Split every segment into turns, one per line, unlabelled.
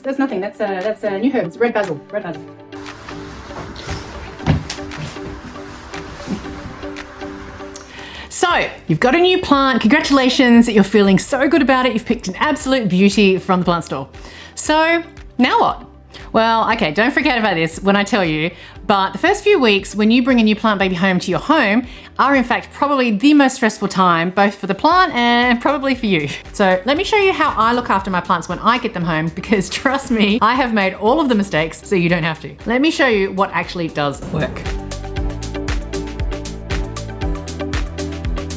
That's nothing. That's new herbs. Red basil. Red basil. So, you've got a new plant. Congratulations, you're feeling so good about it. You've picked an absolute beauty from the plant store. So, now what? Well, okay, don't forget about this when I tell you, but the first few weeks when you bring a new plant baby home to your home are in fact probably the most stressful time, both for the plant and probably for you. So let me show you how I look after my plants when I get them home, because trust me, I have made all of the mistakes so you don't have to. Let me show you what actually does work.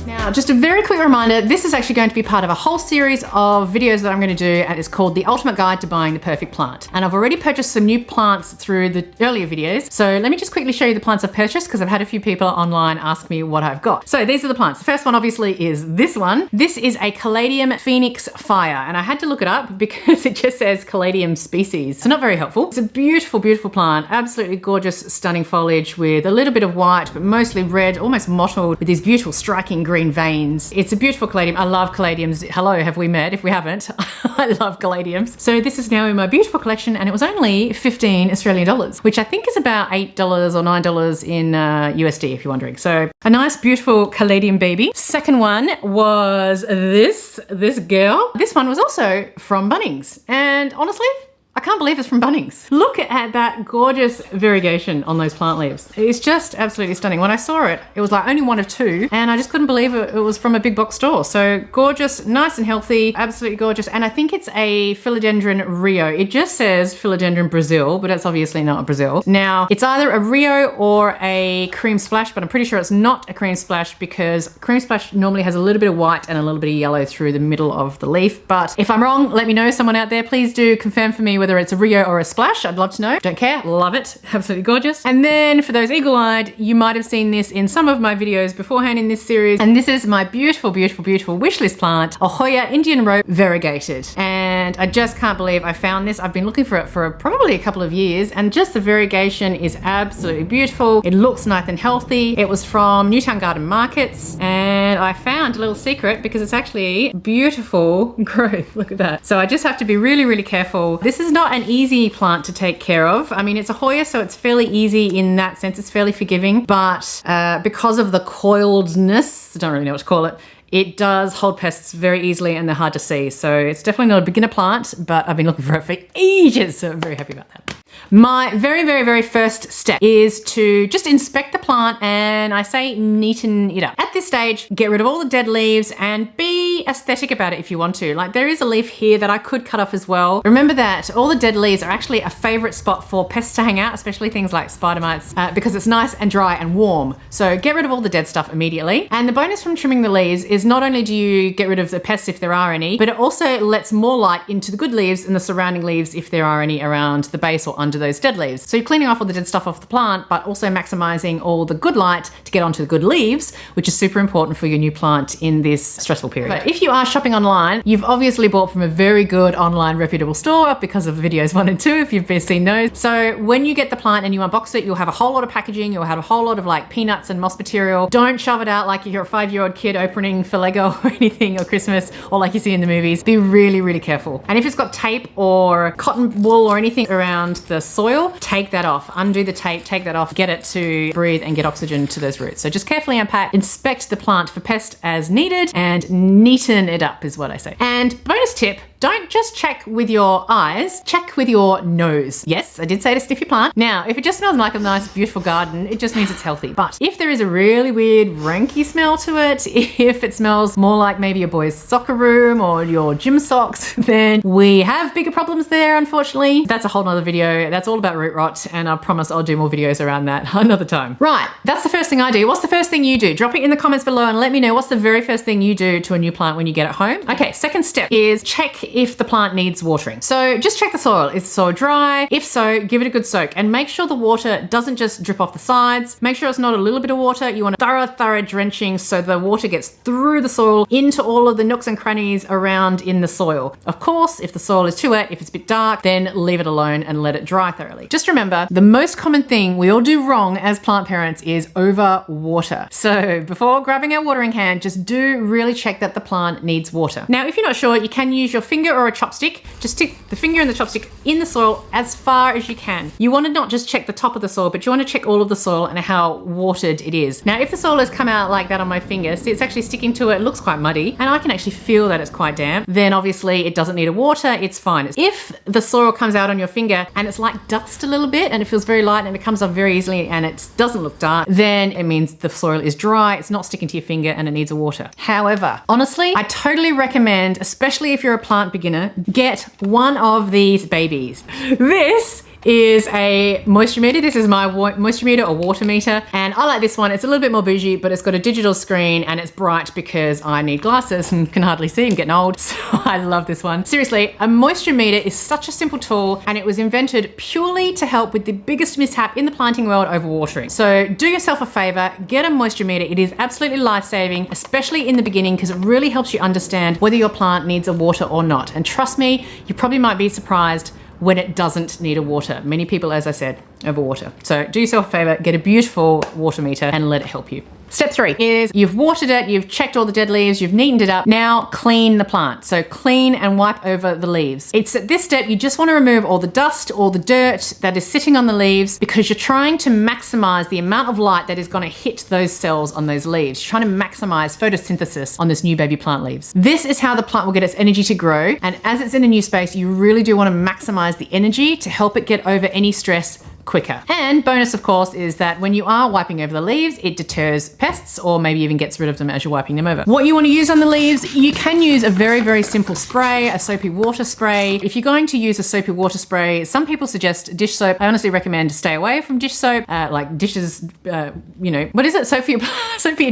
Now, just a very quick reminder, this is actually going to be part of a whole series of videos that I'm going to do, and it's called The Ultimate Guide to Buying the Perfect Plant. And I've already purchased some new plants through the earlier videos. So let me just quickly show you the plants I've purchased, because I've had a few people online ask me what I've got. So these are the plants. The first one obviously is this one. This is a Caladium Phoenix Fire, and I had to look it up because it just says Caladium species. So not very helpful. It's a beautiful, beautiful plant. Absolutely gorgeous, stunning foliage with a little bit of white, but mostly red, almost mottled with these beautiful striking green veins. It's a beautiful caladium. I love caladiums. Hello, have we met? If we haven't, I love caladiums. So this is now in my beautiful collection, and it was only 15 Australian dollars, which I think is about $8 or $9 in USD, if you're wondering. So a nice, beautiful caladium baby. Second one was this girl. This one was also from Bunnings, and honestly, I can't believe it's from Bunnings. Look at that gorgeous variegation on those plant leaves. It's just absolutely stunning. When I saw it, it was like only one of two, and I just couldn't believe it was from a big box store. So gorgeous, nice and healthy, absolutely gorgeous. And I think it's a Philodendron Rio. It just says Philodendron Brazil, but it's obviously not Brazil. Now, it's either a Rio or a cream splash, but I'm pretty sure it's not a cream splash, because cream splash normally has a little bit of white and a little bit of yellow through the middle of the leaf. But if I'm wrong, let me know. Someone out there, please do confirm for me whether it's a Rio or a splash. I'd love to know. Don't care. Love it. Absolutely gorgeous. And then for those eagle-eyed, you might have seen this in some of my videos beforehand in this series. And this is my beautiful, beautiful, beautiful wishlist plant, a Hoya Indian Rope variegated. And I just can't believe I found this. I've been looking for it for probably a couple of years, and just the variegation is absolutely beautiful. It looks nice and healthy. It was from Newtown Garden Markets, and I found a little secret because it's actually beautiful growth. Look at that. So I just have to be really, really careful. This is not an easy plant to take care of. I mean, it's a Hoya, so it's fairly easy in that sense. It's fairly forgiving, but because of the coiledness, I don't really know what to call it, it does hold pests very easily, and they're hard to see. So it's definitely not a beginner plant, but I've been looking for it for ages, so I'm very happy about that. My very, very, very first step is to just inspect the plant, and I say neaten it up. At this stage, get rid of all the dead leaves and be aesthetic about it if you want to. Like, there is a leaf here that I could cut off as well. Remember that all the dead leaves are actually a favorite spot for pests to hang out, especially things like spider mites, because it's nice and dry and warm. So get rid of all the dead stuff immediately. And the bonus from trimming the leaves is not only do you get rid of the pests if there are any, but it also lets more light into the good leaves and the surrounding leaves if there are any around the base or under those dead leaves. So you're cleaning off all the dead stuff off the plant, but also maximizing all the good light to get onto the good leaves, which is super important for your new plant in this stressful period. But if you are shopping online, you've obviously bought from a very good online reputable store because of videos 1 and 2, if you've been seeing those. So when you get the plant and you unbox it, you'll have a whole lot of packaging, you'll have a whole lot of like peanuts and moss material. Don't shove it out like you're a 5-year-old kid opening for Lego or anything, or Christmas, or like you see in the movies. Be really, really careful. And if it's got tape or cotton wool or anything around the soil, take that off. Undo the tape, take that off, get it to breathe and get oxygen to those roots. So just carefully unpack, inspect the plant for pest as needed, and neaten it up is what I say. And bonus tip, don't just check with your eyes, check with your nose. Yes, I did say to sniff your plant. Now, if it just smells like a nice, beautiful garden, it just means it's healthy. But if there is a really weird, ranky smell to it, if it smells more like maybe your boy's soccer room or your gym socks, then we have bigger problems there, unfortunately. That's a whole nother video. That's all about root rot, and I promise I'll do more videos around that another time. Right, that's the first thing I do. What's the first thing you do? Drop it in the comments below and let me know what's the very first thing you do to a new plant when you get it home. Okay, second step is check if the plant needs watering. So just check the soil. Is the soil dry? If so, give it a good soak, and make sure the water doesn't just drip off the sides. Make sure it's not a little bit of water. You want a thorough drenching so the water gets through the soil into all of the nooks and crannies around in the soil. Of course, if the soil is too wet, if it's a bit dark, then leave it alone and let it dry thoroughly. Just remember, the most common thing we all do wrong as plant parents is overwater. So before grabbing our watering can, just do really check that the plant needs water. Now, if you're not sure, you can use your finger finger or a chopstick, just stick the finger and the chopstick in the soil as far as you can. You want to not just check the top of the soil, but you want to check all of the soil and how watered it is. Now, if the soil has come out like that on my finger, see it's actually sticking to it, looks quite muddy, and I can actually feel that it's quite damp, then obviously it doesn't need a water, it's fine. If the soil comes out on your finger and it's like dust a little bit and it feels very light and it comes off very easily and it doesn't look dark, then it means the soil is dry, it's not sticking to your finger and it needs a water. However, honestly, I totally recommend, especially if you're a plant beginner, get one of these babies. This is a moisture meter. This is my moisture meter or water meter, and I like this one. It's a little bit more bougie, but it's got a digital screen and it's bright because I need glasses and can hardly see. I'm getting old, so I love this one. Seriously, a moisture meter is such a simple tool, and it was invented purely to help with the biggest mishap in the planting world, overwatering. So do yourself a favor, get a moisture meter. It is absolutely life-saving, especially in the beginning, because it really helps you understand whether your plant needs a water or not. And trust me, you probably might be surprised when it doesn't need a water. Many people, as I said, overwater. So do yourself a favor, get a beautiful water meter and let it help you. Step 3 is you've watered it, you've checked all the dead leaves, you've neatened it up. Now clean the plant. So clean and wipe over the leaves. It's at this step you just want to remove all the dust, all the dirt that is sitting on the leaves, because you're trying to maximize the amount of light that is going to hit those cells on those leaves. You're trying to maximize photosynthesis on this new baby plant leaves. This is how the plant will get its energy to grow. And as it's in a new space, you really do want to maximize the energy to help it get over any stress quicker. And bonus, of course, is that when you are wiping over the leaves, it deters pests or maybe even gets rid of them as you're wiping them over. What you want to use on the leaves, you can use a very, very simple spray, a soapy water spray. If you're going to use a soapy water spray, some people suggest dish soap. I honestly recommend stay away from dish soap, like dishes, you know, what is it? Soap for your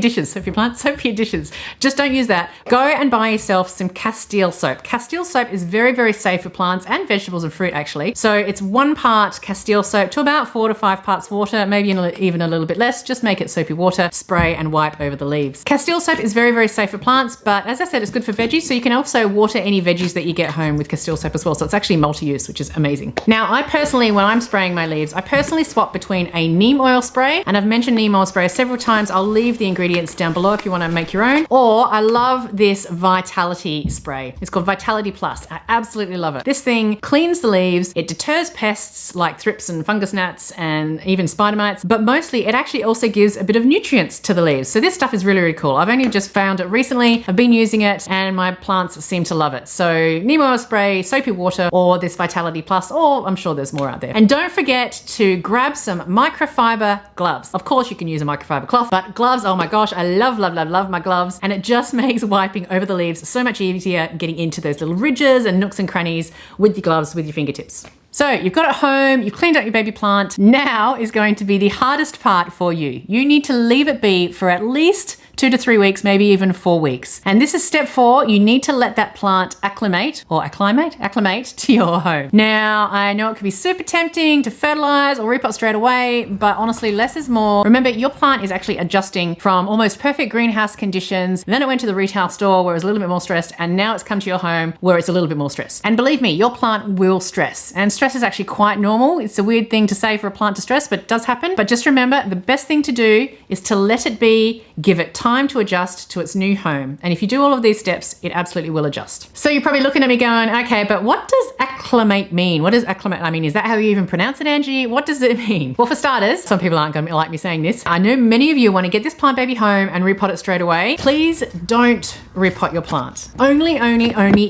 dishes, soap for your plants, soap for your dishes. Just don't use that. Go and buy yourself some Castile soap. Castile soap is very, very safe for plants and vegetables and fruit, actually. So it's 1 part Castile soap to about 4 to 5 parts water, maybe even a little bit less. Just make it soapy water, spray and wipe over the leaves. Castile soap is very, very safe for plants, but as I said, it's good for veggies, so you can also water any veggies that you get home with Castile soap as well. So it's actually multi-use, which is amazing. Now, I personally, when I'm spraying my leaves, I personally swap between a neem oil spray, and I've mentioned neem oil spray several times. I'll leave the ingredients down below if you want to make your own, or I love this Vitality spray. It's called Vitality Plus. I absolutely love it. This thing cleans the leaves, it deters pests like thrips and fungus gnats and even spider mites, but mostly it actually also gives a bit of nutrients to the leaves. So this stuff is really, really cool. I've only just found it recently. I've been using it and my plants seem to love it. So neem oil spray, soapy water, or this Vitality Plus, or I'm sure there's more out there. And don't forget to grab some microfiber gloves. Of course you can use a microfiber cloth, but gloves, oh my gosh, I love, love, love, love my gloves. And it just makes wiping over the leaves so much easier, getting into those little ridges and nooks and crannies with your gloves, with your fingertips. So you've got it home, you've cleaned out your baby plant. Now is going to be the hardest part for you. You need to leave it be for at least 2 to 3 weeks, maybe even 4 weeks. And this is step 4. You need to let that plant acclimate to your home. Now, I know it can be super tempting to fertilize or repot straight away, but honestly, less is more. Remember, your plant is actually adjusting from almost perfect greenhouse conditions. Then it went to the retail store where it was a little bit more stressed, and now it's come to your home where it's a little bit more stressed. And believe me, your plant will stress. And stress is actually quite normal. It's a weird thing to say for a plant to stress, but it does happen. But just remember, the best thing to do is to let it be, give it time to adjust to its new home. And if you do all of these steps, it absolutely will adjust. So you're probably looking at me going, okay, but what does acclimate mean? What does acclimate, I mean, is that how you even pronounce it, Angie? What does it mean? Well, for starters, some people aren't going to like me saying this. I know many of you want to get this plant baby home and repot it straight away. Please don't repot your plant. Only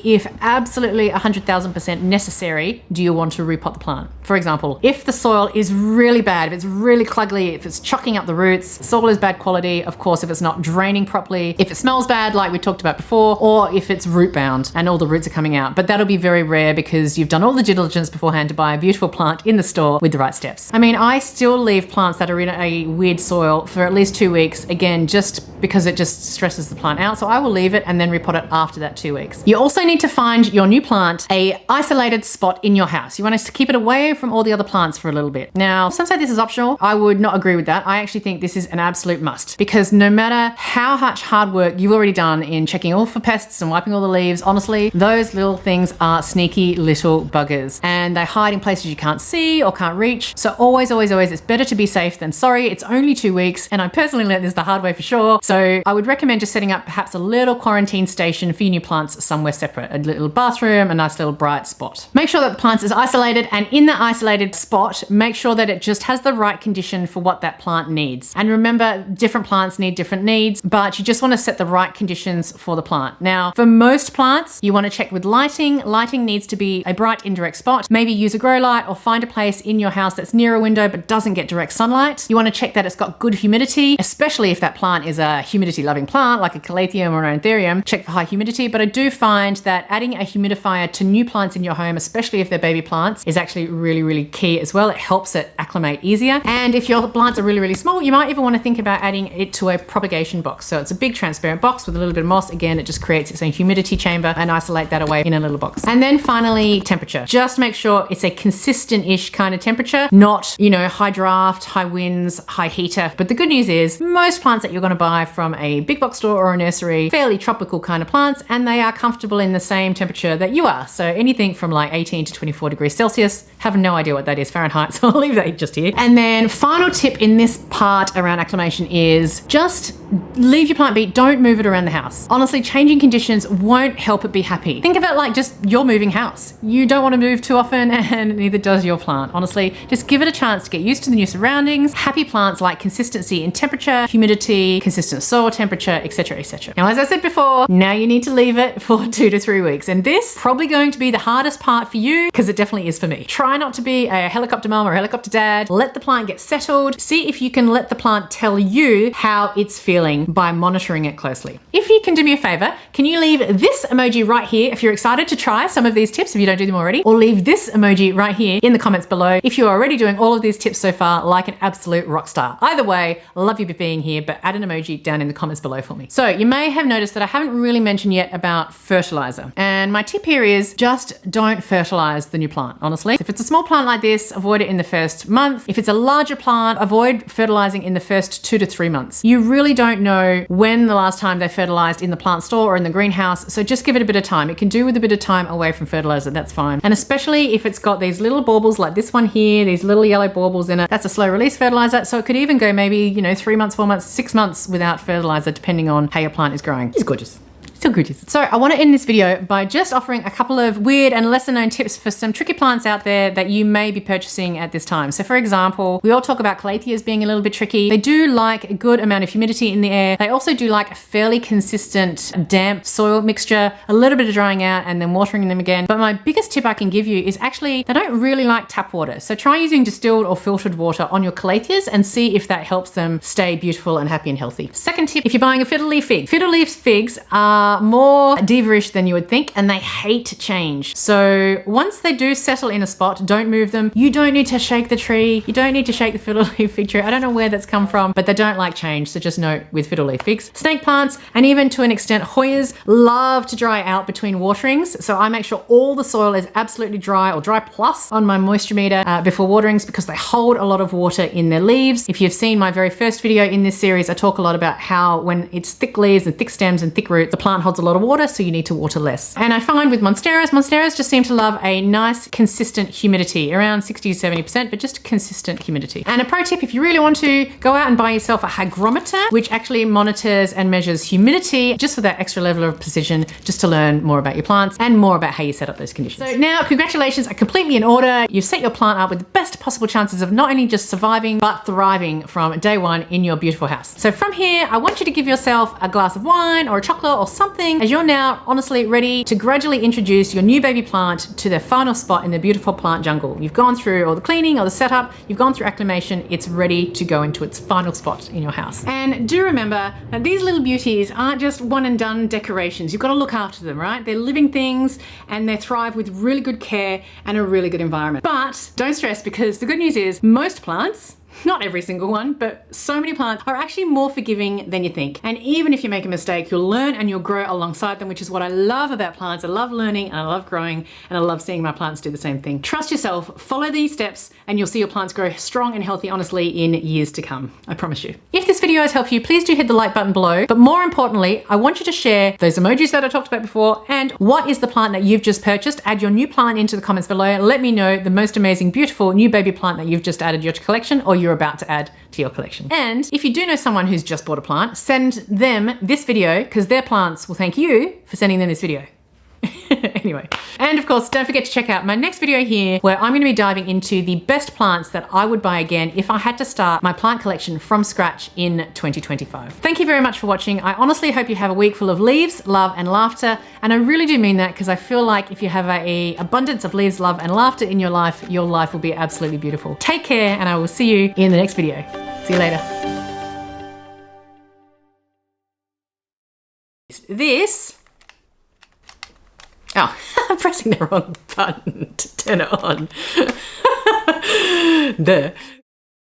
if absolutely 100,000% necessary do you want to repot the plant. For example, if the soil is really bad, if it's really cluggy, if it's chucking up the roots, soil is bad quality, of course, if it's not draining properly, if it smells bad like we talked about before, or if it's root bound and all the roots are coming out. But that'll be very rare because you've done all the due diligence beforehand to buy a beautiful plant in the store with the right steps. I mean, I still leave plants that are in a weird soil for at least 2 weeks, again, just because it just stresses the plant out. So I will leave it and then repot it after that 2 weeks. You also need to find your new plant a isolated spot in your house. You want us to keep it away from all the other plants for a little bit. Now, some say this is optional. I would not agree with that. I actually think this is an absolute must, because no matter how much hard work you've already done in checking all for pests and wiping all the leaves, honestly, those little things are sneaky little buggers and they hide in places you can't see or can't reach. So always, it's better to be safe than sorry. It's only 2 weeks, and I personally learned this the hard way for sure. So I would recommend just setting up perhaps a little quarantine station for your new plants somewhere separate. A little bathroom, a nice little bright spot. Make sure that the plant is isolated, and in that isolated spot, make sure that it just has the right condition for what that plant needs. And remember, different plants need different needs, but you just want to set the right conditions for the plant. Now, for most plants, you want to check with lighting. Lighting needs to be a bright indirect spot. Maybe use a grow light or find a place in your house that's near a window but doesn't get direct sunlight. You want to check that it's got good humidity, especially if that plant is a humidity loving plant like a calatheum or an anthurium. Check for high humidity, but I do find that adding a humidifier to new plants in your home, especially if they're baby plants, is actually really, really key as well. It helps it acclimate easier. And if your plants are really, really small, you might even want to think about adding it to a propagation box. So it's a big transparent box with a little bit of moss. Again, it just creates its own humidity chamber, and isolate that away in a little box. And then finally, temperature. Just make sure it's a consistent-ish kind of temperature, not, you know, high draft, high winds, high heater. But the good news is most plants that you're going to buy from a big box store or a nursery, fairly tropical kind of plants, and they are comfortable in the same temperature that you are. So anything from like 18 to 24 degrees Celsius, have no idea what that is Fahrenheit, so I'll leave that just here. And then final tip in this part around acclimation is just leave your plant be. Don't move it around the house. Honestly, changing conditions won't help it be happy. Think of it like just you're moving house. You don't want to move too often, and neither does your plant. Honestly, just give it a chance to get used to the new surroundings. Happy plants like consistency in temperature, humidity, consistent soil temperature, etc., etc. Now, as I said before, now you need to leave it for 2 to 3 weeks, and this probably going to be the hardest part for you, because it definitely is for me. Try not to be a helicopter mom or a helicopter dad. Let the plant get settled. See if you can let the plant tell you how it's feeling by monitoring it closely. If you can do me a favor, can you leave this emoji right here if you're excited to try some of these tips if you don't do them already, or leave this emoji right here in the comments below if you're already doing all of these tips so far like an absolute rock star. Either way, I love you for being here, but add an emoji down in the comments below for me. So you may have noticed that I haven't really mentioned yet about fertilizer. And my tip here is just don't fertilize the new plant, honestly. If it's a small plant like this, avoid it in the first month. If it's a larger plant, avoid fertilizing in the first 2 to 3 months. You really don't know when the last time they fertilized in the plant store or in the greenhouse, so just give it a bit of time. It can do with a bit of time away from fertilizer, that's fine. And especially if it's got these little baubles like this one here, these little yellow baubles in it, that's a slow release fertilizer, so it could even go maybe, you know, 3 months, 4 months, 6 months without fertilizer, depending on how your plant is growing. It's gorgeous. So gorgeous. So I want to end this video by just offering a couple of weird and lesser known tips for some tricky plants out there that you may be purchasing at this time. So for example, we all talk about calatheas being a little bit tricky. They do like a good amount of humidity in the air. They also do like a fairly consistent damp soil mixture, a little bit of drying out and then watering them again. But my biggest tip I can give you is actually they don't really like tap water. So try using distilled or filtered water on your calatheas and see if that helps them stay beautiful and happy and healthy. Second tip, if you're buying a fiddle leaf fig, fiddle leaf figs are more diva-ish than you would think, and they hate change. So once they do settle in a spot, don't move them. You don't need to shake the tree. You don't need to shake the fiddle leaf fig tree. I don't know where that's come from, but they don't like change. So just note with fiddle leaf figs. Snake plants, and even to an extent Hoyas, love to dry out between waterings. So I make sure all the soil is absolutely dry or dry plus on my moisture meter before waterings, because they hold a lot of water in their leaves. If you've seen my very first video in this series, I talk a lot about how when it's thick leaves and thick stems and thick roots, the plant holds a lot of water, so you need to water less. And I find with monsteras just seem to love a nice consistent humidity, around 60 to 70%, but just consistent humidity. And a pro tip, if you really want to, go out and buy yourself a hygrometer, which actually monitors and measures humidity, just for that extra level of precision, just to learn more about your plants and more about how you set up those conditions. So now, congratulations are completely in order. You've set your plant up with the best possible chances of not only just surviving, but thriving from day one in your beautiful house. So from here, I want you to give yourself a glass of wine or a chocolate or something, as you're now honestly ready to gradually introduce your new baby plant to their final spot in the beautiful plant jungle. You've gone through all the cleaning or the setup, you've gone through acclimation, it's ready to go into its final spot in your house. And do remember that these little beauties aren't just one and done decorations. You've got to look after them, right? They're living things and they thrive with really good care and a really good environment. But don't stress, because the good news is most plants, not every single one, but so many plants are actually more forgiving than you think. And even if you make a mistake, you'll learn and you'll grow alongside them, which is what I love about plants. I love learning and I love growing, and I love seeing my plants do the same thing. Trust yourself, follow these steps, and you'll see your plants grow strong and healthy, honestly, in years to come. I promise you. If this video has helped you, please do hit the like button below. But more importantly, I want you to share those emojis that I talked about before, and what is the plant that you've just purchased. Add your new plant into the comments below. Let me know the most amazing, beautiful new baby plant that you've just added to your collection or you're about to add to your collection. And if you do know someone who's just bought a plant, send them this video because their plants will thank you for sending them this video. Anyway, and of course, don't forget to check out my next video here where I'm going to be diving into the best plants that I would buy again if I had to start my plant collection from scratch in 2025. Thank you very much for watching. I honestly hope you have a week full of leaves, love, and laughter. And I really do mean that because I feel like if you have an abundance of leaves, love, and laughter in your life will be absolutely beautiful. Take care, and I will see you in the next video. See you later. This. Oh, I'm pressing the wrong button to turn it on. There.